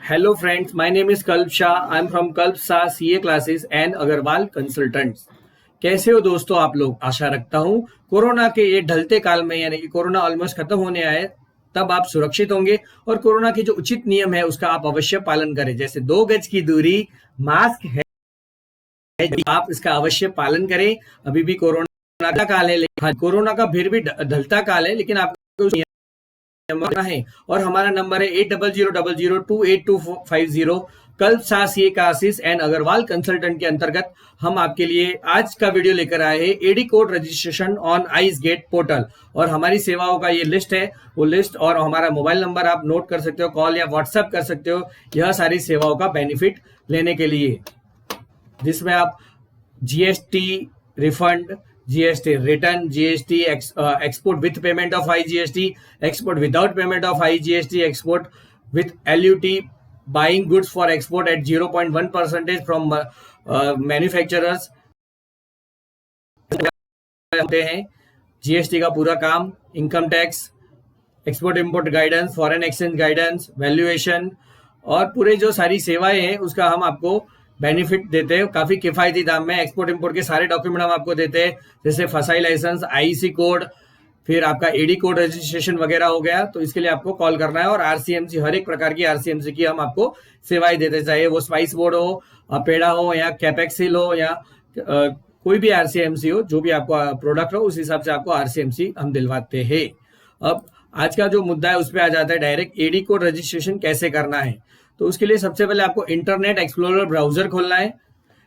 Hello friends, my name is Kalp Shah. I'm from Kalp Shah CA classes and Agarwal consultants. कैसे हो दोस्तों आप लोग? आशा रखता हूँ कोरोना के ये ढलते काल में यानी कि कोरोना ऑलमोस्ट खत्म होने आए तब आप सुरक्षित होंगे और कोरोना के जो उचित नियम है उसका आप अवश्य पालन करें। जैसे 2 गज की दूरी, मास्क है, आप इसका अवश्य पालन करें। अभी भी कोरोना का काल है, लेकिन कोरोना का फिर भी ढलता काल है, लेकिन आपको नंबर है और हमारा नंबर है 8000028250। Kalp Shah CA classes and Agarwal consultant के अंतर्गत हम आपके लिए आज का वीडियो लेकर आए हैं AD code registration on ICEGATE portal. और हमारी सेवाओं का ये लिस्ट है, वो लिस्ट और हमारा मोबाइल नंबर आप नोट कर सकते हो, कॉल या व्हाट्सएप कर सकते हो यह सारी सेवाओं का बेनिफिट लेने के लिए, जिसमें आप GST refund, GST return, GST export with payment of IGST, export without payment of IGST, export with LUT, buying goods for export at 0.1% from manufacturers होते हैं, जीएसटी का पूरा काम, income tax, export import guidance, foreign exchange guidance, valuation और पूरे जो सारी सेवाएं हैं उसका हम आपको बेनिफिट देते हैं काफी किफायती दाम में। एक्सपोर्ट इंपोर्ट के सारे डॉक्यूमेंट हम आपको देते हैं, जैसे फसाई लाइसेंस, आईसी कोड, फिर आपका एडी कोड रजिस्ट्रेशन वगैरह हो गया। तो इसके लिए आपको कॉल करना है और आरसीएमसी, हर एक प्रकार की आरसीएमसी की हम आपको सेवाएं देते, चाहे वो स्पाइस बोर्ड हो, पेड़ा हो या कैपेक्सिल हो या कोई भी आरसीएमसी हो, जो भी आपको प्रोडक्ट हो उस हिसाब से आपको आरसीएमसी हम दिलवाते हैं। अब आज का जो मुद्दा है उस पर आ जाता है डायरेक्ट, एडी कोड रजिस्ट्रेशन कैसे करना है। तो उसके लिए सबसे पहले आपको इंटरनेट एक्सप्लोरर ब्राउजर खोलना है।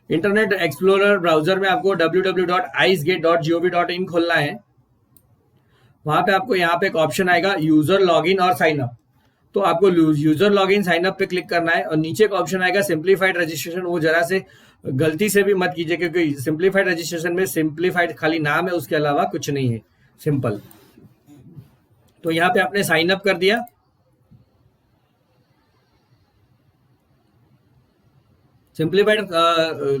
इंटरनेट एक्सप्लोरर ब्राउजर में आपको www.icegate.gov.in खोलना है। वहां पे आपको यहाँ पे एक ऑप्शन आएगा यूजर लॉगिन और साइन अप। तो आपको यूजर लॉगिन साइन अप पे क्लिक करना है और नीचे एक ऑप्शन आएगा सिंप्लीफाइड रजिस्ट्रेशन। वो जरा से गलती से भी मत कीजिए, क्योंकि सिंप्लीफाइड रजिस्ट्रेशन में सिंप्लीफाइड खाली नाम है, उसके अलावा कुछ नहीं है, सिंपल। तो यहाँ पे आपने साइन अप कर दिया। सिंप्लीफाइड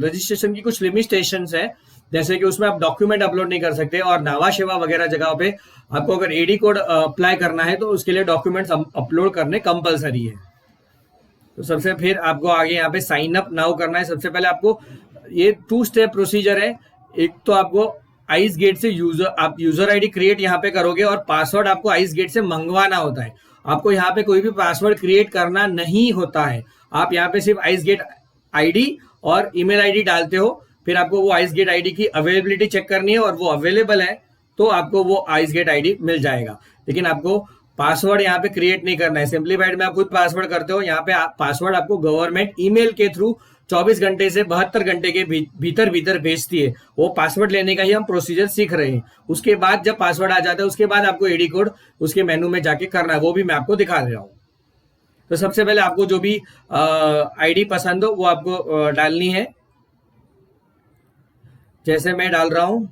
रजिस्ट्रेशन की कुछ लिमिटेशंस है, जैसे कि उसमें आप डॉक्यूमेंट अपलोड नहीं कर सकते और नावा शेवा वगैरह जगह पे आपको अगर एडी कोड अप्लाई करना है तो उसके लिए डॉक्यूमेंट्स अपलोड करने कंपलसरी है। तो सबसे फिर आपको आगे यहाँ पे साइन अप नाउ करना है। सबसे पहले आपको ये 2 स्टेप प्रोसीजर है। एक तो आपको आइस गेट से आप यूजर आईडी क्रिएट यहाँ पे करोगे और पासवर्ड आपको आइस गेट से मंगवाना होता है। आपको यहाँ पे कोई भी पासवर्ड क्रिएट करना नहीं होता है। आप यहाँ पे सिर्फ आइस गेट आईडी और ईमेल आईडी डालते हो, फिर आपको वो आइस गेट आईडी की अवेलेबिलिटी चेक करनी है और वो अवेलेबल है तो आपको वो आइस गेट आईडी मिल जाएगा। लेकिन आपको पासवर्ड यहाँ पे क्रिएट नहीं करना है। सिंप्लीफाइड में आप खुद पासवर्ड करते हो, यहाँ पे पासवर्ड आपको गवर्नमेंट ईमेल के थ्रू 24 घंटे से 72 घंटे के भीतर भीतर भेजती है। वो पासवर्ड लेने का ही हम प्रोसीजर सीख रहे हैं। उसके बाद जब पासवर्ड आ जाता है उसके बाद आपको एडी कोड उसके मेनू में जाके करना है, वो भी मैं आपको दिखा रहा हूँ। तो सबसे पहले आपको जो भी आईडी पसंद हो वो आपको डालनी है। जैसे मैं डाल रहा हूं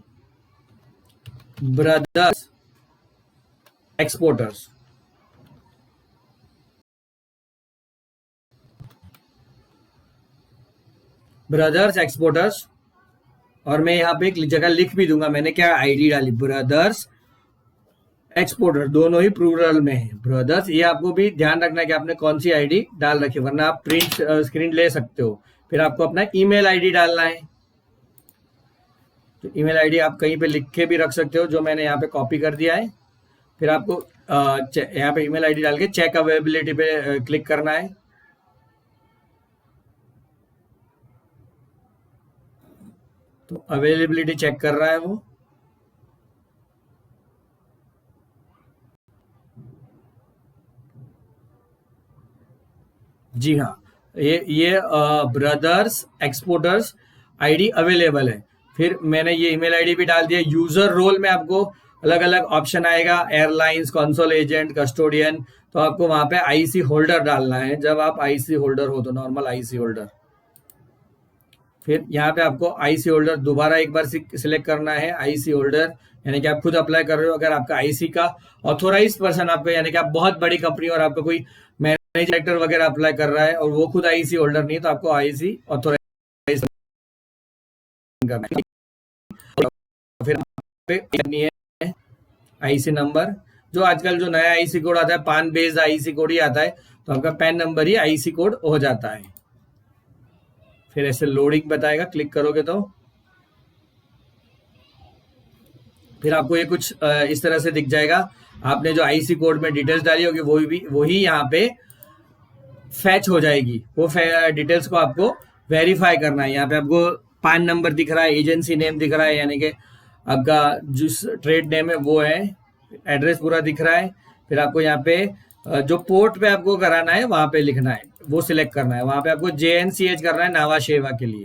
ब्रदर्स एक्सपोर्टर्स। ब्रदर्स एक्सपोर्टर्स और मैं यहाँ पे एक जगह लिख भी दूंगा मैंने क्या आईडी डाली, ब्रदर्स एक्सपोर्टर, दोनों ही प्लूरल में है ब्रदर्स। ये आपको भी ध्यान रखना है कि आपने कौन सी आईडी डाल रखी है, वरना आप प्रिंट स्क्रीन ले सकते हो। फिर आपको अपना ईमेल आईडी डालना है। तो ईमेल आईडी आप कहीं पे लिख के भी रख सकते हो, जो मैंने यहाँ पे कॉपी कर दिया है। फिर आपको यहाँ पे ईमेल आईडी डाल के चेक अवेलेबिलिटी पे क्लिक करना है। तो अवेलेबिलिटी चेक कर रहा है वो। जी हाँ, ये ब्रदर्स एक्सपोर्टर्स आईडी अवेलेबल है। फिर मैंने ये ईमेल आईडी भी डाल दिया। यूजर रोल में आपको अलग अलग ऑप्शन आएगा, एयरलाइंस, कंसोल एजेंट, कस्टोडियन। तो आपको वहां पे आईसी होल्डर डालना है, जब आप आईसी होल्डर हो तो नॉर्मल आईसी होल्डर। फिर यहाँ पे आपको आईसी होल्डर दोबारा एक बार सिलेक्ट करना है, आईसी होल्डर, यानी कि आप खुद अप्लाई कर रहे हो। अगर आपका आईसी का ऑथोराइज पर्सन आपका, यानी कि आप बहुत बड़ी कंपनी और आपका कोई डायरेक्टर वगैरह अप्लाई कर रहा है और वो खुद आईसी होल्डर नहीं, तो आपको आईसी ऑथोराइज करना है। फिर करनी है आईसी नंबर, जो आजकल जो नया आईसी कोड आता है पान बेस्ड आईसी कोड ही आता है, तो आपका पैन नंबर ही आईसी कोड हो जाता है। फिर ऐसे लोडिंग बताएगा, क्लिक करोगे तो फिर आपको ये कुछ इस तरह से दिख जाएगा। आपने जो आईसी कोड में डिटेल्स डाली होगी वही यहाँ पे फैच हो जाएगी। वो डिटेल्स को आपको वेरीफाई करना है। यहाँ पे आपको पैन नंबर दिख रहा है, एजेंसी नेम दिख रहा है, यानी कि आपका जिस ट्रेड नेम है वो है, एड्रेस पूरा दिख रहा है। फिर आपको यहाँ पे जो पोर्ट पे आपको कराना है वहां पे लिखना है, वो सिलेक्ट करना है। वहां पे आपको JNCH करना है नावा शेवा के लिए।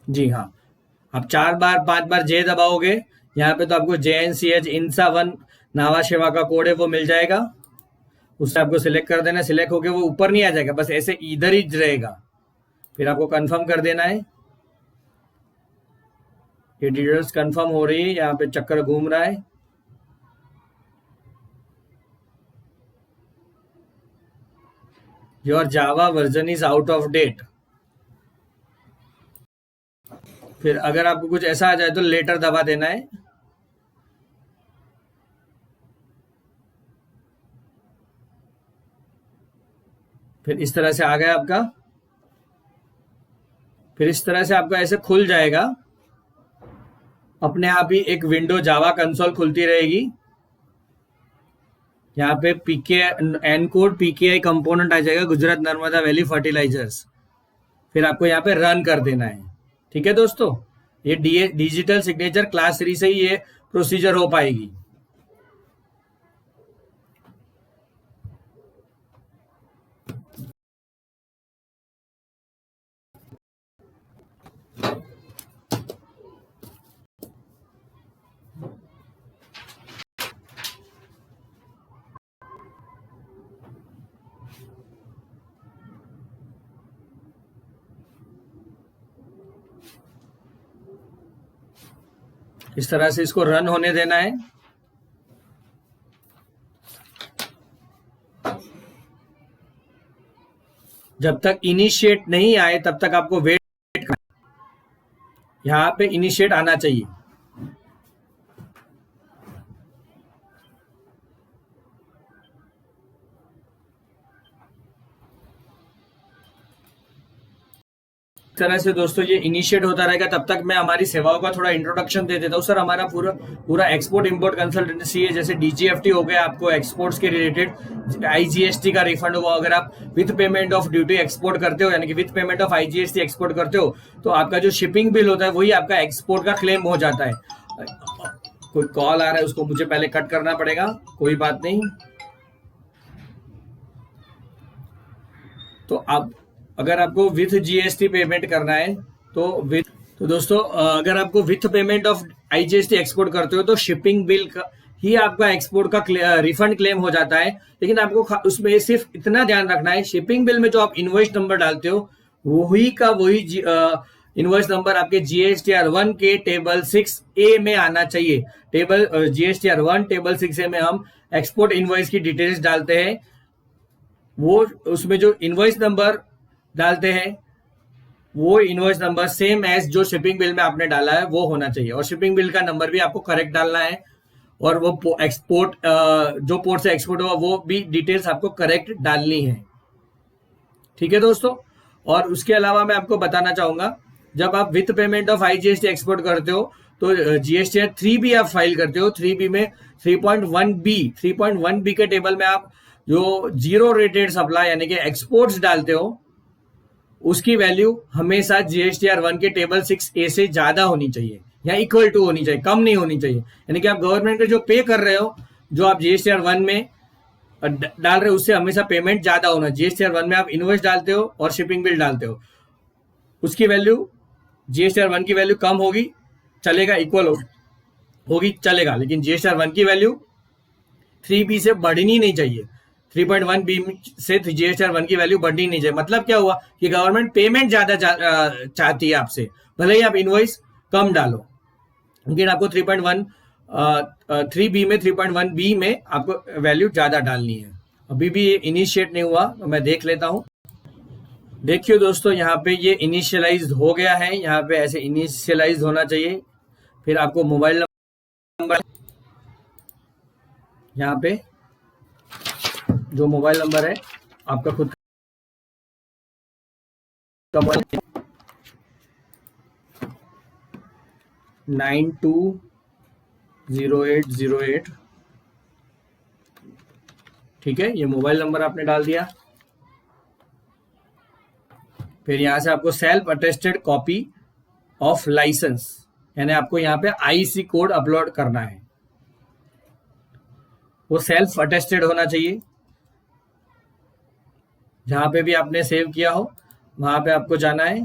जी हाँ, आप 4 बार 5 बार जे दबाओगे यहाँ पे तो आपको JNCH इंसा 1 नावा शेवा का कोड है वो मिल जाएगा। उससे आपको सिलेक्ट कर देना। सिलेक्ट होके वो ऊपर नहीं आ जाएगा, बस ऐसे इधर ही रहेगा। फिर आपको कंफर्म कर देना है। ये डिटेल्स कंफर्म हो रही है, यहाँ पे चक्कर घूम रहा है। Your Java version is out of date. फिर अगर आपको कुछ ऐसा आ जाए तो लेटर दबा देना है। फिर इस तरह से आ गया आपका। फिर इस तरह से आपका ऐसे खुल जाएगा। अपने आप ही एक विंडो जावा कंसोल खुलती रहेगी। यहाँ पे पीके एन कोड PKI कंपोनेंट आ जाएगा, गुजरात नर्मदा वैली फर्टिलाइजर्स। फिर आपको यहाँ पे रन कर देना है। ठीक है दोस्तों, ये डिजिटल सिग्नेचर क्लास 3 से ही ये प्रोसीजर हो पाएगी। इस तरह से इसको रन होने देना है। जब तक इनिशिएट नहीं आए तब तक आपको वेट करना है। यहां पे इनिशिएट आना चाहिए। इस तरह से दोस्तों ये इनिशिएट होता रहेगा। तब तक मैं हमारी सेवाओं का थोड़ा इंट्रोडक्शन दे देता हूँ। सर हमारा पूरा एक्सपोर्ट इंपोर्ट कंसल्टेंसी है। जैसे DGFT हो गया, आपको एक्सपोर्ट्स के रिलेटेड IGST का रिफंड हुआ। अगर आप with payment of duty export करते हो, यानी कि with payment of IGST export करते हो, तो आपका जो शिपिंग बिल होता है वही आपका एक्सपोर्ट का क्लेम हो जाता है। कोई कॉल आ रहा है, उसको मुझे पहले कट करना पड़ेगा, कोई बात नहीं। तो आप अगर आपको विथ GST पेमेंट करना है तो दोस्तों अगर आपको with payment of IGST export करते हो तो शिपिंग बिल का ही आपका एक्सपोर्ट का रिफंड क्लेम हो जाता है। लेकिन आपको उसमें सिर्फ इतना ध्यान रखना है, शिपिंग बिल में जो आप इनवॉइस नंबर डालते हो वही इनवॉइस नंबर आपके GSTR 1 के टेबल 6A में आना चाहिए। टेबल GSTR 1 टेबल 6A में हम एक्सपोर्ट इनवॉइस की डिटेल्स डालते हैं। वो उसमें जो इनवॉइस नंबर डालते हैं वो इनवॉइस नंबर सेम एज जो शिपिंग बिल में आपने डाला है वो होना चाहिए। और शिपिंग बिल का नंबर भी आपको करेक्ट डालना है। और वो एक्सपोर्ट जो पोर्ट से एक्सपोर्ट हुआ वो भी डिटेल्स आपको करेक्ट डालनी है। ठीक है दोस्तों। और उसके अलावा मैं आपको बताना चाहूंगा, जब आप with payment of IGST export करते हो तो GSTR 3B आप फाइल करते हो। 3B में 3.1B के टेबल में आप जो जीरो रेटेड सप्लाई यानी कि एक्सपोर्ट्स डालते हो उसकी वैल्यू हमेशा GSTR 1 के टेबल 6A से ज्यादा होनी चाहिए या इक्वल टू होनी चाहिए, कम नहीं होनी चाहिए। यानी कि आप गवर्नमेंट को जो पे कर रहे हो, जो आप GSTR 1 में डाल रहे हो उससे हमेशा पेमेंट ज्यादा होना। GSTR 1 में आप इनवॉइस डालते हो और शिपिंग बिल डालते हो, उसकी वैल्यू GSTR 1 की वैल्यू कम होगी चलेगा, इक्वल होगी चलेगा, लेकिन GSTR 1 की वैल्यू 3B से बढ़नी नहीं चाहिए। 3.1B से GSTR 1 की वैल्यू बढ़नी नहीं चाहिए। मतलब क्या हुआ कि गवर्नमेंट पेमेंट ज्यादा चाहती है आपसे, भले ही आप इनवॉइस कम डालो, लेकिन आपको 3.1 3B में 3.1B में आपको वैल्यू ज़्यादा डालनी है। अभी भी ये इनिशिएट नहीं हुआ तो मैं देख लेता हूँ। देखिए दोस्तों, यहाँ पे ये इनिशियलाइज्ड हो गया है, यहाँ पे ऐसे इनिशियलाइज्ड होना चाहिए। फिर आपको मोबाइल नंबर, यहाँ पे जो मोबाइल नंबर है आपका खुद का मोबाइल 920808, ठीक है, ये मोबाइल नंबर आपने डाल दिया। फिर यहाँ से आपको self attested copy of licence, यानी आपको यहाँ पे आईसी कोड अपलोड करना है, वो सेल्फ अटेस्टेड होना चाहिए। जहां पे भी आपने सेव किया हो वहां पे आपको जाना है।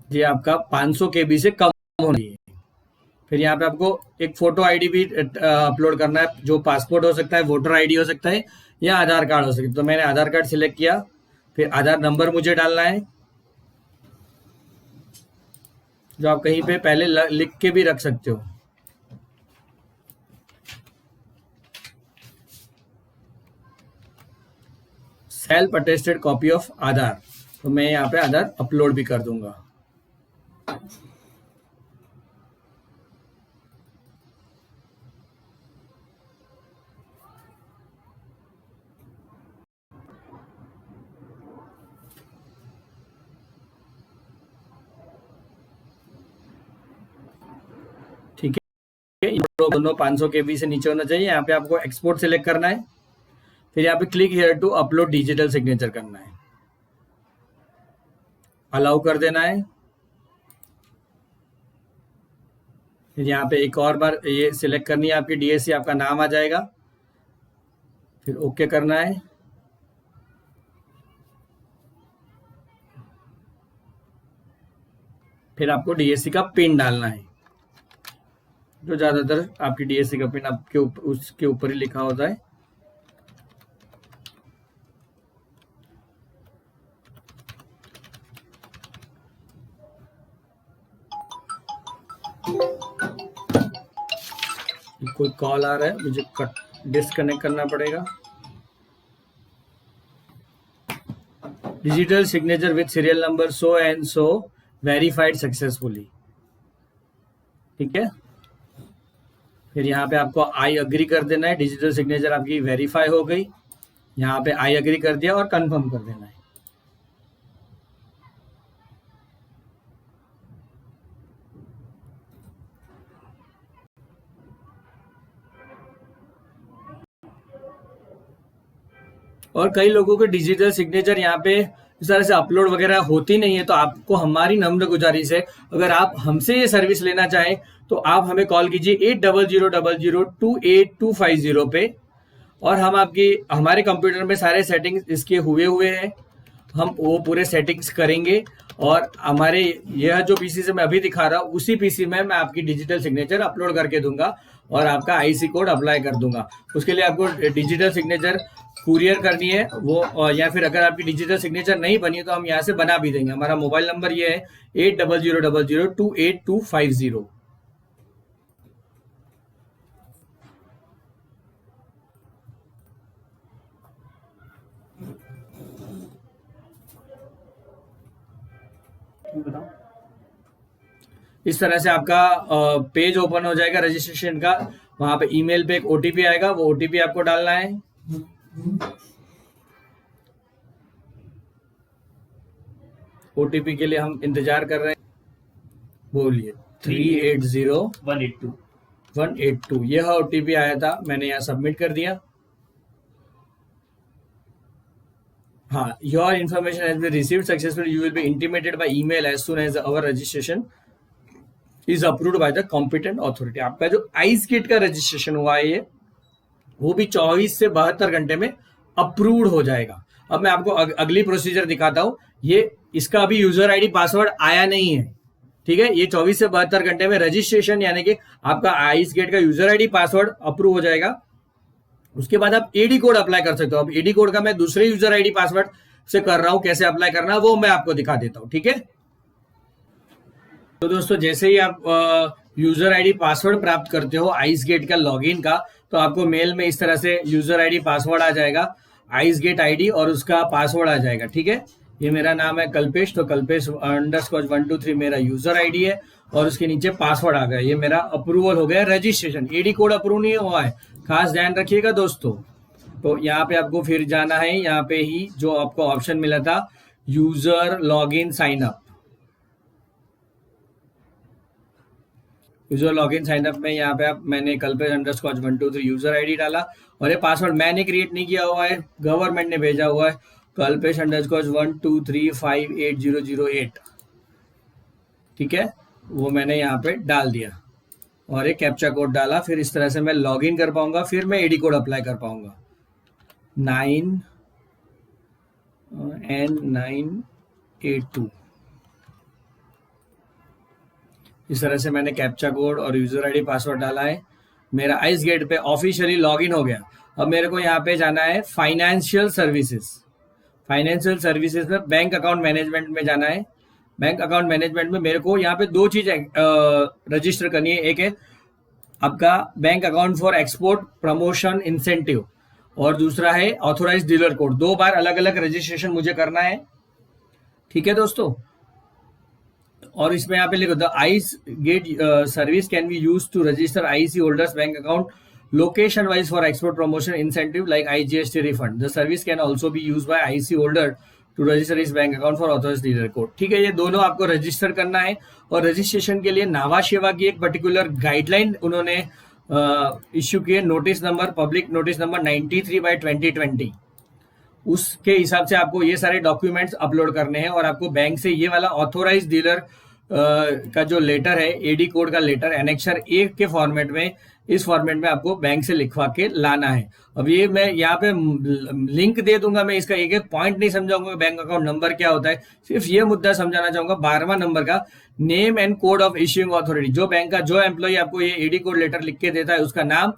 ये आपका 500 KB से कम होनी है। फिर यहाँ पे आपको एक फोटो आईडी भी अपलोड करना है, जो पासपोर्ट हो सकता है, वोटर आईडी हो सकता है, या आधार कार्ड हो सकता है। तो मैंने आधार कार्ड सिलेक्ट किया। फिर आधार नंबर मुझे डालना है, जो आप कहीं पे पहले लिख के भी रख सकते हो। सेल्फ अटेस्टेड कॉपी ऑफ आधार, तो मैं यहाँ पे आधार अपलोड भी कर दूंगा। ठीक है, दोनों 500 KB से नीचे होना चाहिए। यहाँ पे आपको एक्सपोर्ट सेलेक्ट करना है। फिर यहाँ पे click here to upload digital signature करना है, अलाउ कर देना है। फिर यहाँ पे एक और बार ये सिलेक्ट करनी है आपकी डीएससी, आपका नाम आ जाएगा। फिर ओके करना है। फिर आपको डीएससी का पिन डालना है, जो ज्यादातर आपकी डीएससी का पिन आपके उसके ऊपर ही लिखा होता है। कोई कॉल आ रहा है, मुझे डिस्कनेक्ट करना पड़ेगा। Digital signature with serial number so and so verified successfully, ठीक है। फिर यहाँ पे आपको आई अग्री कर देना है। डिजिटल सिग्नेचर आपकी वेरीफाई हो गई, यहाँ पे आई अग्री कर दिया और कंफर्म कर देना है। और कई लोगों के डिजिटल सिग्नेचर यहाँ पे इस तरह से अपलोड वगैरह होती नहीं है, तो आपको हमारी नम्र गुजारिश है, अगर आप हमसे ये सर्विस लेना चाहें तो आप हमें कॉल कीजिए 800000282250 पे, और हम हमारे कंप्यूटर में सारे सेटिंग्स इसके हुए हैं, हम वो पूरे सेटिंग्स करेंगे। और हमारे यह जो पीसी से मैं अभी दिखा रहा हूँ, उसी पीसी में मैं आपकी डिजिटल सिग्नेचर अपलोड करके दूंगा और आपका आईसी कोड अप्लाई कर दूंगा। उसके लिए आपको डिजिटल सिग्नेचर कुरियर करनी है वो, या फिर अगर आपकी डिजिटल सिग्नेचर नहीं बनी तो हम यहाँ से बना भी देंगे। हमारा मोबाइल नंबर ये है 800000282250। इस तरह से आपका पेज ओपन हो जाएगा रजिस्ट्रेशन का। वहां पे ईमेल पे एक ओटीपी आएगा, वो ओटीपी आपको डालना है। ओटीपी के लिए हम इंतजार कर रहे हैं। बोलिए 380182। यह ओटीपी आया था, मैंने यहाँ सबमिट कर दिया। हाँ, your information has been received successfully, you will be intimated by email as soon as our registration is approved by the competent authority. आपका जो आइस किट का रजिस्ट्रेशन हुआ है ये, वो भी 24 से 72 घंटे में अप्रूव्ड हो जाएगा। अब मैं आपको अगली प्रोसीजर दिखाता हूं। ये इसका अभी यूजर आईडी पासवर्ड आया नहीं है, ठीक है। ये 24 से 72 घंटे में रजिस्ट्रेशन यानी कि आपका आइस गेट का यूजर आईडी पासवर्ड अप्रूव हो जाएगा। उसके बाद आप एडी कोड अप्लाई कर सकते हो। अब एडी कोड का मैं दूसरे यूजर आईडी पासवर्ड से कर रहा हूं, कैसे अप्लाई करना वो मैं आपको दिखा देता हूं, ठीक है। तो दोस्तों जैसे ही आप यूजर आईडी पासवर्ड प्राप्त करते हो आइस गेट का लॉगिन का, तो आपको मेल में इस तरह से यूजर आईडी पासवर्ड आ जाएगा, आइस गेट आईडी और उसका पासवर्ड आ जाएगा, ठीक है। ये मेरा नाम है कल्पेश, तो कल्पेश _ 123 मेरा यूजर आईडी है और उसके नीचे पासवर्ड आ गया। ये मेरा अप्रूवल हो गया रजिस्ट्रेशन। एडी कोड अप्रूव नहीं हुआ है, खास ध्यान रखिएगा दोस्तों। तो यहाँ पे आपको फिर जाना है, यहाँ पे ही जो आपको ऑप्शन मिला था user login sign up, user login sign up में यहाँ पे आप मैंने कल्पेश _ 123 यूजर आईडी डाला और ये पासवर्ड मैंने क्रिएट नहीं किया हुआ है, गवर्नमेंट ने भेजा हुआ है कल्पेश _ 123580008, ठीक है। वो मैंने यहाँ पे डाल दिया और एक कैप्चा कोड डाला। फिर इस तरह से मैं लॉगिन कर पाऊंगा, फिर मैं एडी कोड अप्लाई कर पाऊंगा 9N982। इस तरह से मैंने कैप्चा कोड और यूजर आईडी पासवर्ड डाला है। मेरा आइस गेट पे ऑफिशियली लॉगिन हो गया। अब मेरे को यहाँ पे जाना है फाइनेंशियल सर्विसेज। फाइनेंशियल सर्विसेज में बैंक अकाउंट मैनेजमेंट में जाना है। बैंक अकाउंट मैनेजमेंट में मेरे को यहाँ पे दो चीज रजिस्टर करनी है। एक है आपका bank account for export promotion incentive और दूसरा है ऑथोराइज डीलर कोड। दो बार अलग अलग रजिस्ट्रेशन मुझे करना है, ठीक है दोस्तों। और इसमें यहाँ पे लिखो the ice gate service can be used to register IC holders bank account location wise for export promotion incentive like IGST refund. The service can also be used by IC holder to register इस bank account for authorized dealer code, ठीक है। ये दोनों आपको register करना है और registration के लिए नावा शेवा की एक पर्टिकुलर गाइडलाइन उन्होंने इश्यू किए, notice number public notice number 93/2020। उसके हिसाब से आपको ये सारे डॉक्यूमेंट्स अपलोड करने हैं और आपको बैंक से ये वाला ऑथोराइज डीलर का जो लेटर है, एडी कोड का लेटर एनेक्सर 1 के फॉर्मेट में, इस फॉर्मेट में आपको बैंक से लिखवा के लाना है। अब ये मैं यहाँ पे लिंक दे दूंगा, मैं इसका एक एक पॉइंट नहीं समझाऊंगा बैंक अकाउंट नंबर क्या होता है, सिर्फ ये मुद्दा समझाना चाहूंगा 12वां नंबर का name and code of issuing authority. जो बैंक का जो एम्प्लॉय आपको ये एडी कोड लेटर लिख के देता है उसका नाम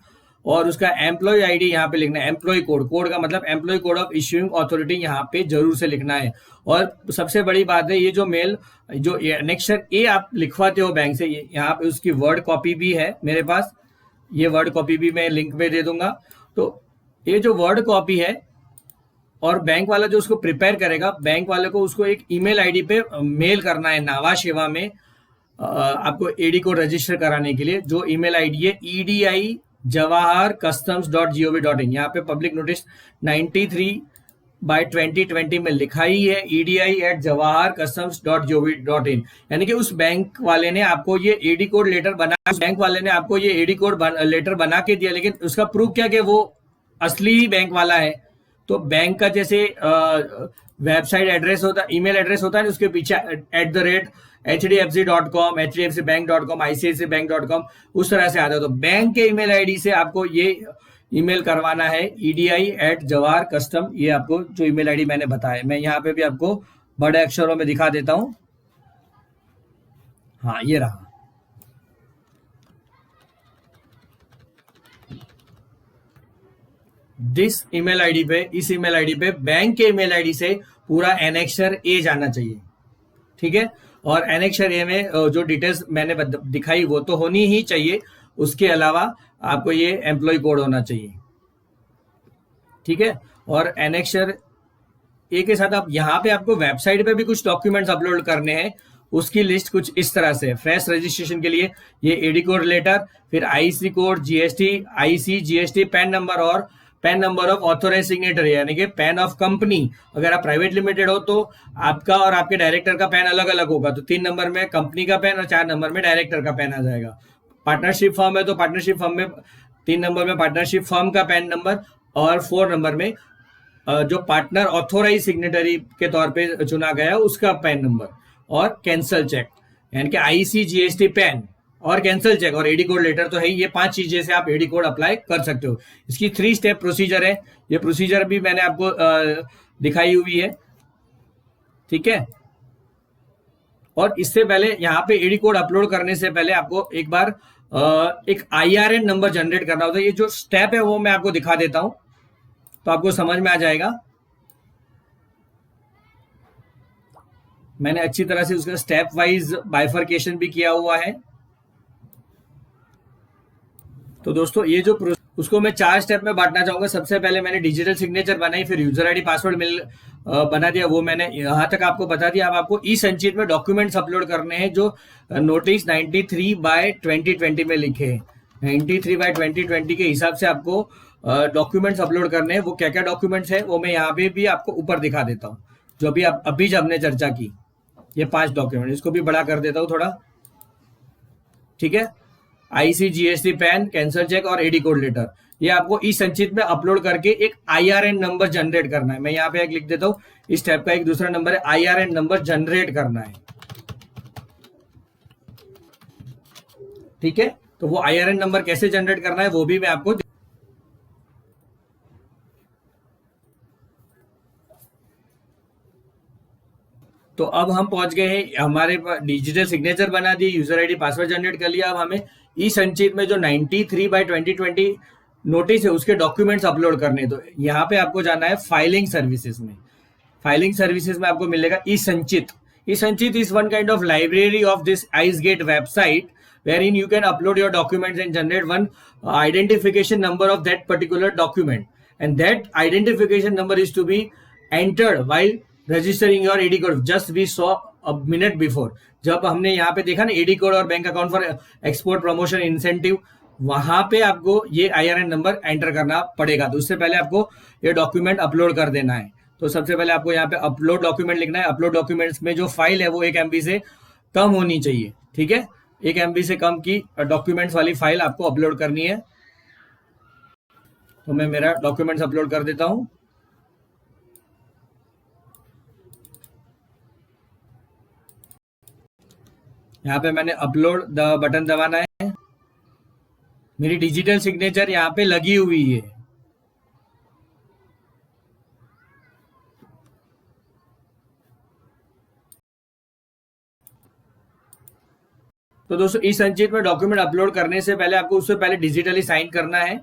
और उसका एम्प्लॉय आईडी यहाँ पे लिखना है। एम्प्लॉय कोड, कोड का मतलब employ code of issuing authority यहाँ पे जरूर से लिखना है। और सबसे बड़ी बात है ये जो मेल जो एनेक्सर ए आप लिखवाते हो बैंक से, यहाँ पे उसकी वर्ड कॉपी भी है मेरे पास, ये वर्ड कॉपी भी मैं लिंक में दे दूंगा। तो ये जो वर्ड कॉपी है और बैंक वाला जो उसको प्रिपेयर करेगा, बैंक वाले को उसको एक ईमेल आईडी पे मेल करना है नावा शेवा में आपको एडी कोड रजिस्टर कराने के लिए। जो ईमेल आईडी है EDI@jawaharcustoms.gov.in। यहाँ पे पब्लिक नोटिस 93/2020 में लिखा ही है EDI@jawaharcustoms.gov.in। यानी कि उस बैंक वाले ने आपको ये एडी कोड लेटर बना, उस बैंक वाले ने आपको ये एडी कोड लेटर बना के दिया, लेकिन उसका प्रूफ क्या कि वो असली ही बैंक वाला है। तो बैंक का जैसे वेबसाइट एड्रेस होता है, ईमेल एड्रेस होता है, उसके पीछे @HDFC.com, HDFCbank.com, ICICIbank.com उस तरह से आता है। तो बैंक के ईमेल आईडी से आपको ये ईमेल करवाना है EDI@jawaharcustom। ये आपको जो ईमेल आईडी मैंने बताया, मैं यहाँ पे भी आपको बड़े अक्षरों में दिखा देता हूं। हाँ ये रहा, दिस ईमेल आईडी पे, इस ईमेल आईडी पे बैंक के ईमेल आईडी से पूरा एनेक्सर ए जाना चाहिए, ठीक है। और एनेक्सर ए में जो डिटेल्स मैंने दिखाई वो तो होनी ही चाहिए, उसके अलावा आपको ये एम्प्लॉय कोड होना चाहिए, ठीक है। और एनेक्सर ए के साथ आप यहाँ पे आपको वेबसाइट पे भी कुछ डॉक्यूमेंट्स अपलोड करने हैं, उसकी लिस्ट कुछ इस तरह से। फ्रेश रजिस्ट्रेशन के लिए ये एडी कोड लेटर, फिर IC code, GST, IC, GST, PAN number और PAN number of authorized signatory यानी कि पैन ऑफ कंपनी। अगर आप प्राइवेट लिमिटेड हो तो आपका और आपके डायरेक्टर का पैन अलग अलग होगा, तो 3 नंबर में कंपनी का पैन और 4 नंबर में डायरेक्टर का पैन आ जाएगा। पार्टनरशिप फर्म है तो पार्टनरशिप फर्म में 3 नंबर में पार्टनरशिप फर्म का पैन नंबर और 4 नंबर में जो पार्टनर ऑथोराइज सिग्नेटरी के तौर पे चुना गया उसका पैन नंबर और कैंसल चेक यानी कि आईसी, जीएसटी, पैन और कैंसल चेक और एडी कोड लेटर तो है। ये 5 चीजें से आप एडी कोड अप्लाई कर सकते हो। इसकी 3 स्टेप प्रोसीजर है, ये प्रोसीजर भी मैंने आपको दिखाई हुई है, ठीक है। और इससे पहले यहाँ पे एडी कोड अपलोड करने से पहले आपको एक बार एक IRN नंबर जनरेट करना होता है। ये जो स्टेप है वो मैं आपको दिखा देता हूं तो आपको समझ में आ जाएगा। मैंने अच्छी तरह से उसका स्टेप वाइज बाइफर्केशन भी किया हुआ है। तो दोस्तों ये जो उसको मैं 4 स्टेप में बांटना चाहूंगा। सबसे पहले मैंने डिजिटल सिग्नेचर बनाई, फिर यूजर आईडी पासवर्ड बना दिया, वो मैंने यहां तक आपको बता दिया। अब आपको ई संचित में डॉक्यूमेंट्स अपलोड करने हैं जो नोटिस 93/2020 में लिखे हैं। 93/2020 के हिसाब से आपको डॉक्यूमेंट्स अपलोड करने हैं। वो क्या क्या डॉक्यूमेंट्स है वो मैं यहाँ पे भी आपको ऊपर दिखा देता हूँ, जो अभी जब हमने चर्चा की। ये 5 डॉक्यूमेंट, इसको भी बड़ा कर देता हूँ थोड़ा, ठीक है। IC GST PAN, cancel cheque और एडी कोड लेटर, ये आपको ई संचित में अपलोड करके एक IRN नंबर जनरेट करना है। मैं यहाँ पे एक लिख देता हूँ, इस टाइप का एक दूसरा नंबर है, IRN नंबर जनरेट करना है, ठीक है। तो वो IRN नंबर कैसे जनरेट करना है वो भी मैं आपको। तो अब हम पहुंच गए हैं, हमारे डिजिटल सिग्नेचर बना दी, यूजर आईडी पासवर्ड जनरेट कर लिया। अब हमें ई संचित में जो 93/2020 नोटिस है उसके डॉक्यूमेंट्स अपलोड करने। तो यहाँ पे आपको जाना है फाइलिंग सर्विसेज में। फाइलिंग सर्विसेज में आपको मिलेगा ई संचित। ई संचित is one kind of library of this ICEGATE website wherein you can upload your documents and generate one identification number of that particular document, and that identification number is to be entered while registering your AD code just we saw a minute before। जब हमने यहाँ पे देखा ना AD code और bank account for export promotion incentive, वहां पे आपको ये IRN नंबर एंटर करना पड़ेगा। तो उससे पहले आपको ये डॉक्यूमेंट अपलोड कर देना है। तो सबसे पहले आपको यहाँ पे अपलोड डॉक्यूमेंट लिखना है। अपलोड डॉक्यूमेंट्स में जो फाइल है वो 1 MB से कम होनी चाहिए, ठीक है। 1 MB से कम की डॉक्यूमेंट्स वाली फाइल आपको अपलोड करनी है। तो मैं मेरा डॉक्यूमेंट्स अपलोड कर देता हूं। यहाँ पे मैंने अपलोड बटन दबाना है। मेरी डिजिटल सिग्नेचर यहाँ पे लगी हुई है। तो दोस्तों इस संचित में डॉक्यूमेंट अपलोड करने से पहले आपको उससे पहले डिजिटली साइन करना है।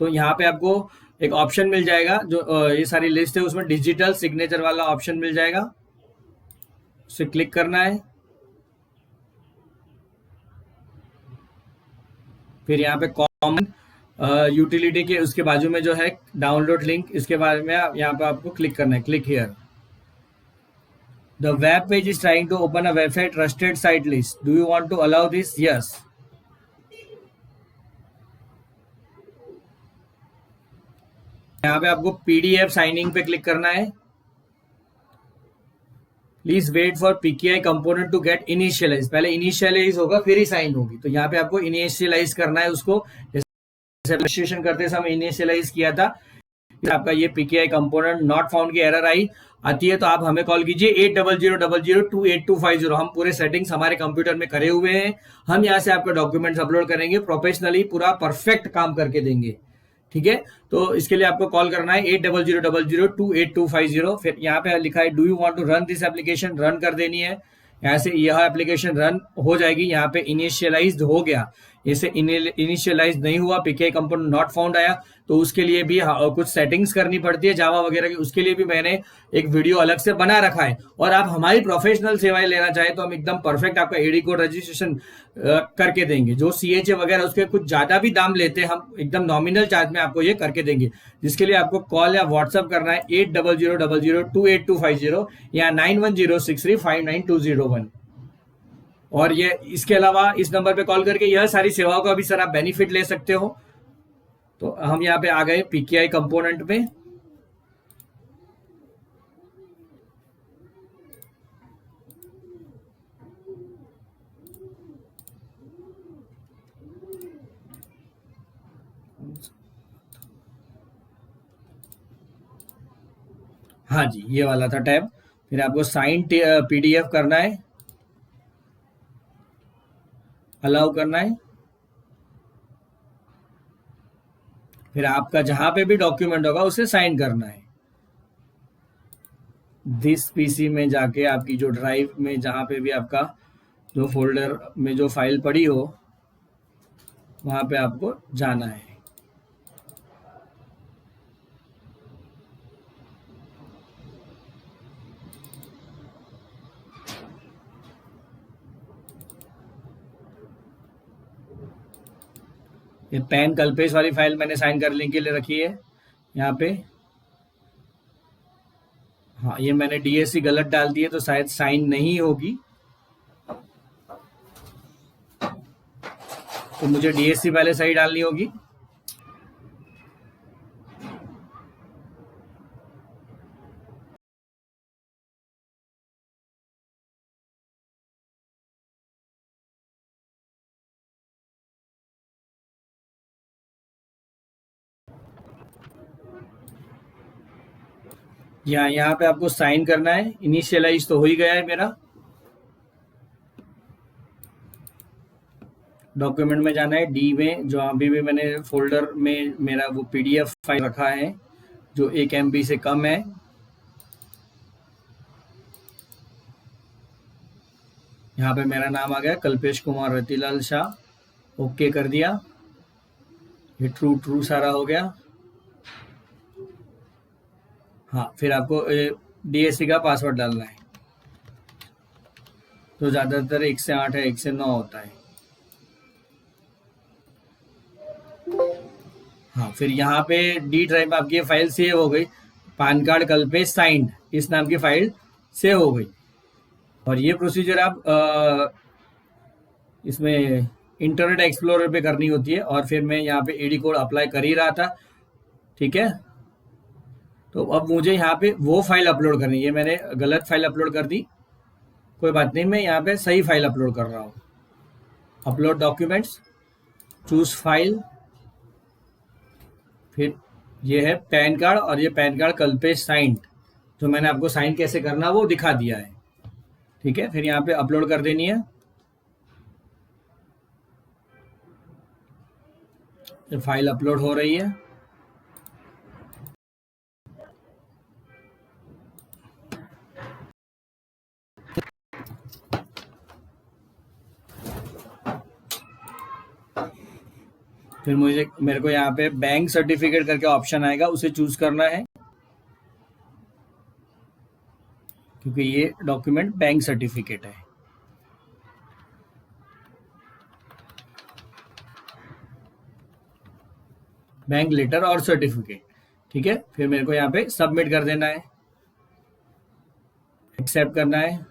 तो यहाँ पे आपको एक ऑप्शन मिल जाएगा, जो ये सारी लिस्ट है उसमें डिजिटल सिग्नेचर वाला ऑप्शन मिल जाएगा, उसे क्लिक करना है। फिर यहाँ पे कॉमन यूटिलिटी के उसके बाजू में जो है डाउनलोड लिंक, इसके बारे में यहाँ पे आपको क्लिक करना है, click here. The web page is trying to open a website trusted site list. Do you want to allow this? Yes. यहाँ पे आपको PDF साइनिंग पे क्लिक करना है। Please wait for PKI component to get initialise. पहले initialise होगा फिर ही sign होगी। तो यहाँ पे आपको इनिशियलाइज करना है उसको, जैसे रजिस्ट्रेशन करते समय इनिशियलाइज किया था। आपका ये PKI कंपोनेंट नॉट फाउंड की एरर आती है तो आप हमें कॉल कीजिए 8000028250। हम पूरे सेटिंग्स हमारे कंप्यूटर में करे हुए हैं। हम यहाँ से आपके डॉक्यूमेंट्स अपलोड करेंगे, प्रोफेशनली पूरा परफेक्ट काम करके देंगे, ठीक है। तो इसके लिए आपको कॉल करना है 8000028250। फिर यहाँ पे लिखा है do you want to run this application, run कर देनी है। यहाँ से यह एप्लीकेशन रन हो जाएगी। यहाँ पे इनिशियलाइज्ड हो गया, इसे इनिशियलाइज नहीं हुआ, PKI कंपोनेंट नॉट फाउंड आया, तो उसके लिए भी कुछ सेटिंग्स करनी पड़ती है जावा वगैरह की। उसके लिए भी मैंने एक वीडियो अलग से बना रखा है। और आप हमारी प्रोफेशनल सेवाएं लेना चाहें तो हम एकदम परफेक्ट आपका AD कोड रजिस्ट्रेशन करके देंगे। जो CHA वगैरह उसके कुछ ज्यादा भी दाम लेते हैं, हम एकदम नॉमिनल चार्ज में आपको ये करके देंगे। जिसके लिए आपको कॉल या व्हाट्सअप करना है 8000028250 या 9106359201। और ये इसके अलावा इस नंबर पे कॉल करके यह सारी सेवाओं का भी सर आप बेनिफिट ले सकते हो। तो हम यहाँ पे आ गए PKI कंपोनेंट में। हाँ जी, ये वाला था टैब। फिर आपको साइन PDF करना है, अलाउ करना है। फिर आपका जहां पे भी डॉक्यूमेंट होगा उसे साइन करना है। दिस PC में जाके आपकी जो ड्राइव में जहां पे भी आपका जो फोल्डर में जो फाइल पड़ी हो वहां पे आपको जाना है। ये पैन कल्पेश वाली फाइल मैंने साइन करने के लिए रखी है यहाँ पे। हाँ, ये मैंने डीएससी गलत डाल दी है तो शायद साइन नहीं होगी, तो मुझे डीएससी पहले सही डालनी होगी। यहाँ पे आपको साइन करना है। इनिशियलाइज तो हो ही गया है मेरा। डॉक्यूमेंट में जाना है, डी में, जो अभी भी मैंने फोल्डर में मेरा वो पीडीएफ फाइल रखा है जो 1 MB से कम है। यहाँ पे मेरा नाम आ गया कल्पेश कुमार रतिलाल शाह। ओके कर दिया। ये ट्रू सारा हो गया। हाँ, फिर आपको डीएससी का पासवर्ड डालना है। तो ज़्यादातर 1 से 8 है, 1 से 9 होता है। हाँ, फिर यहाँ पे डी ड्राइव में आपकी ये फाइल सेव हो गई। पैन कार्ड कल्पेश साइंड, इस नाम की फाइल सेव हो गई। और ये प्रोसीजर आप इसमें इंटरनेट एक्सप्लोरर पे करनी होती है। और फिर मैं यहाँ पे एडी कोड अप्लाई कर ही रहा था, ठीक है। तो अब मुझे यहाँ पे वो फाइल अपलोड करनी है। मैंने गलत फाइल अपलोड कर दी, कोई बात नहीं, मैं यहाँ पे सही फाइल अपलोड कर रहा हूँ। अपलोड डॉक्यूमेंट्स, चूज फाइल, फिर ये है पैन कार्ड, और ये पैन कार्ड कल्पेश साइंड, जो मैंने आपको साइन कैसे करना वो दिखा दिया है, ठीक है। फिर यहाँ पे अपलोड कर देनी है। ये फाइल अपलोड हो रही है। फिर मेरे को यहाँ पे बैंक सर्टिफिकेट करके ऑप्शन आएगा, उसे चूज करना है, क्योंकि ये डॉक्यूमेंट बैंक सर्टिफिकेट है। बैंक लेटर और सर्टिफिकेट, ठीक है। फिर मेरे को यहाँ पे सबमिट कर देना है, एक्सेप्ट करना है।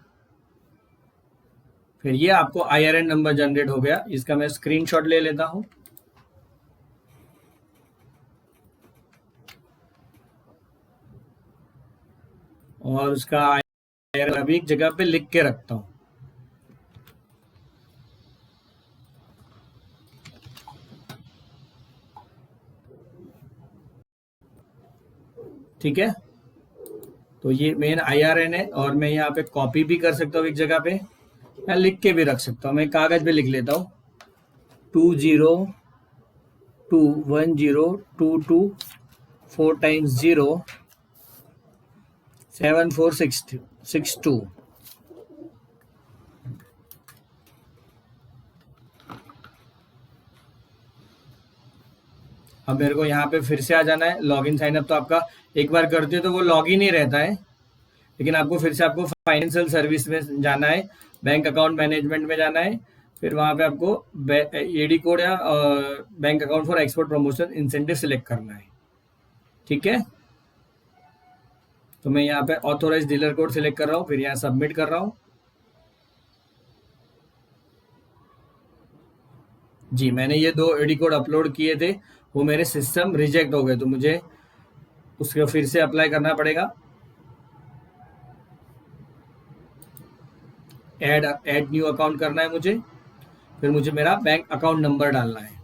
फिर ये आपको IRN नंबर जनरेट हो गया। इसका मैं स्क्रीनशॉट ले लेता हूं। और उसका IRN अभी एक जगह पे लिख के रखता हूं, ठीक है। तो ये मेन IRN है, और मैं यहाँ पे कॉपी भी कर सकता हूँ एक जगह पे, या लिख के भी रख सकता हूँ। मैं कागज पे लिख लेता हूँ 20210222 4 times 0 7462। अब मेरे को यहाँ पे फिर से आ जाना है। लॉगिन साइन अप तो आपका एक बार करते हो तो वो लॉगिन ही रहता है, लेकिन आपको फिर से आपको फाइनेंशियल सर्विस में जाना है, बैंक अकाउंट मैनेजमेंट में जाना है। फिर वहाँ पे आपको एडी कोड या bank account for export promotion incentive select करना है, ठीक है। तो मैं यहाँ पे ऑथोराइज डीलर कोड सिलेक्ट कर रहा हूँ, फिर यहाँ सबमिट कर रहा हूँ। जी, मैंने ये 2 एडी कोड अपलोड किए थे, वो मेरे सिस्टम रिजेक्ट हो गए, तो मुझे उसको फिर से अप्लाई करना पड़ेगा। ऐड न्यू अकाउंट करना है मुझे। फिर मुझे मेरा बैंक अकाउंट नंबर डालना है,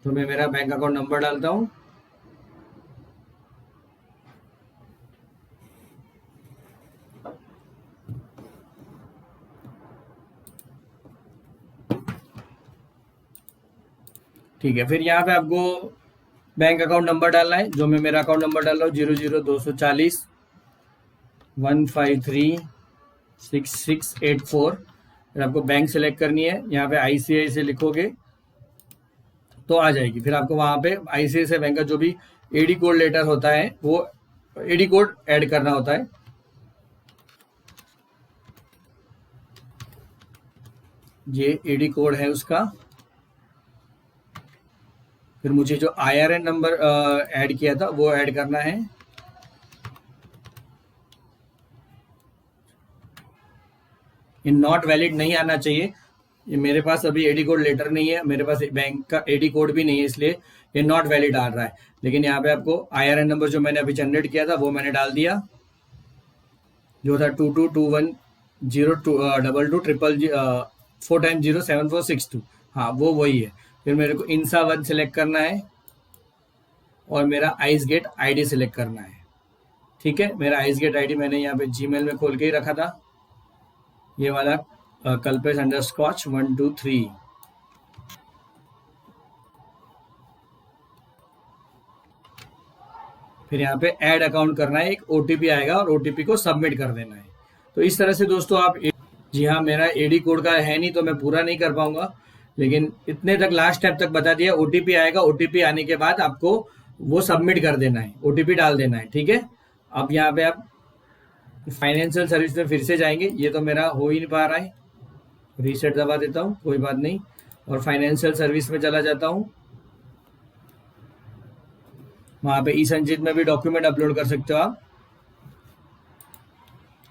तो मैं मेरा बैंक अकाउंट नंबर डालता हूँ। ठीक है। फिर यहाँ पे आपको बैंक अकाउंट नंबर डालना है, जो मैं मेरा अकाउंट नंबर डाल रहा हूँ 00240 153 6684। फिर आपको बैंक सेलेक्ट करनी है। यहाँ पे ICICI लिखोगे, तो आ जाएगी। फिर आपको वहां पे आईसीआईसीआई बैंक का जो भी एडी कोड लेटर होता है वो एडी कोड ऐड करना होता है। ये एडी कोड है उसका। फिर मुझे जो आईआरएन नंबर ऐड किया था वो ऐड करना है। ये नॉट वैलिड नहीं आना चाहिए। ये मेरे पास अभी एडी कोड लेटर नहीं है, मेरे पास बैंक का एडी कोड भी नहीं है, इसलिए ये नॉट वैलिड आ रहा है। लेकिन यहाँ पे आपको आईआरएन नंबर जो मैंने अभी जनरेट किया था वो मैंने डाल दिया, जो था 22210222 4 टाइम 07462। हाँ वो वही है। फिर मेरे को इंसा 1 सिलेक्ट करना है और मेरा आइस गेट आईडी सिलेक्ट करना है। ठीक है, मेरा आइस गेट आईडी मैंने यहाँ पे जीमेल में खोल के ही रखा था, ये वाला कल्पेश अंडरस्कॉच 123। फिर यहाँ पे ऐड अकाउंट करना है, एक ओटीपी आएगा और ओटीपी को सबमिट कर देना है। तो इस तरह से दोस्तों आप, जी हाँ मेरा एडी कोड का है नहीं तो मैं पूरा नहीं कर पाऊंगा, लेकिन इतने तक लास्ट स्टेप तक बता दिया। ओटीपी आएगा, ओटीपी आने के बाद आपको वो सबमिट कर देना है, ओटीपी डाल देना है। ठीक है, अब यहाँ पे आप फाइनेंशियल सर्विस में फिर से जाएंगे। ये तो मेरा हो ही नहीं पा रहा है, रीसेट दबा देता हूँ, कोई बात नहीं, और फाइनेंशियल सर्विस में चला जाता हूँ। वहां पे ई संचित में भी डॉक्यूमेंट अपलोड कर सकते हो आप,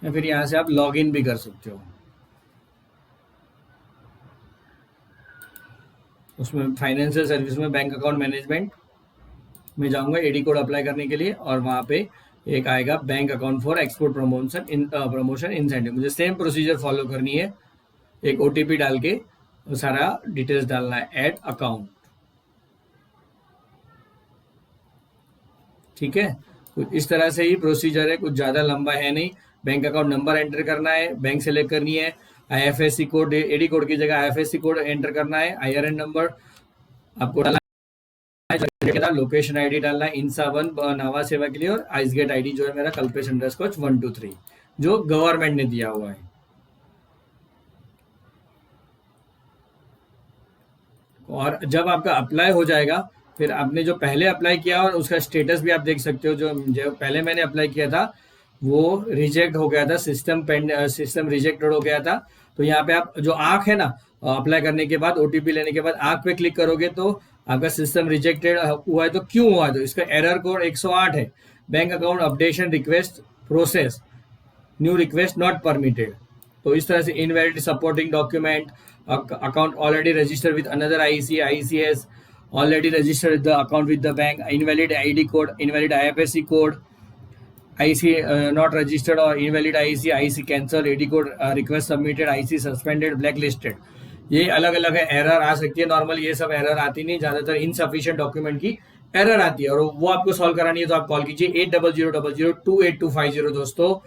या फिर यहाँ से आप लॉग इन भी कर सकते हो। उसमें फाइनेंशियल सर्विस में बैंक अकाउंट मैनेजमेंट में जाऊंगा एडी कोड अप्लाई करने के लिए, और वहां पे एक आएगा bank account for export promotion incentive. मुझे सेम प्रोसीजर फॉलो करनी है, एक ओटीपी डाल के सारा डिटेल्स डालना है, ऐड अकाउंट। ठीक है, कुछ इस तरह से ही प्रोसीजर है, कुछ ज़्यादा लंबा है नहीं। बैंक अकाउंट नंबर एंटर करना है, बैंक सेलेक्ट करनी है, आईएफएससी कोड, एडी कोड की जगह आईएफएससी कोड एंटर करना है, आईआरएन नंबर आपको डालना है, लोकेशन आईडी डालना है, इंसा 1 नावा सेवा के लिए, और आइस गेट आईडी जो है मेरा कल्पेश अंडरस्कॉच 123 जो गवर्नमेंट ने दिया हुआ है। और जब आपका अप्लाई हो जाएगा, फिर आपने जो पहले अप्लाई किया और उसका स्टेटस भी आप देख सकते हो। जो पहले मैंने अप्लाई किया था वो रिजेक्ट हो गया था, सिस्टम रिजेक्टेड हो गया था। तो यहाँ पे आप जो आंख है ना, अप्लाई करने के बाद ओटीपी लेने के बाद आंख पे क्लिक करोगे तो आपका सिस्टम रिजेक्टेड हुआ है। तो क्यों हुआ है? तो इसका एरर कोड 108 है, bank account updation request process, new request not permitted. तो इस तरह से invalid supporting document, account already registered with another ICS, already registered the account with the bank, invalid ID code, invalid IFSC code, IC not registered or invalid IC cancel, ID code request submitted, IC suspended, blacklisted। ये अलग अलग है, error आ सकती है। Normal ये सब error आती नहीं, ज्यादातर इनसफिशिएंट डॉक्यूमेंट की एरर आती है, और वो आपको सॉल्व करानी है तो आप कॉल कीजिए 800000282250। दोस्तों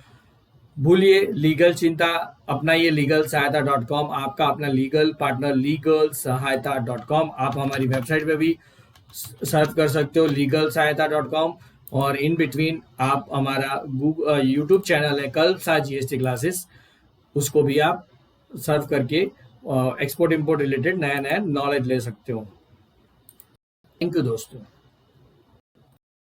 भूलिए लीगल चिंता, अपनाइए लीगल सहायता.com, आपका अपना लीगल पार्टनर लीगल सहायता.com। आप हमारी वेबसाइट पे भी सर्च कर सकते हो लीगल सहायता.com, और इन बिटवीन आप हमारा यूट्यूब चैनल है कल्पसा जीएसटी क्लासेस, उसको भी आप सर्व करके एक्सपोर्ट इंपोर्ट रिलेटेड नया नया नॉलेज ले सकते हो। थैंक यू दोस्तों।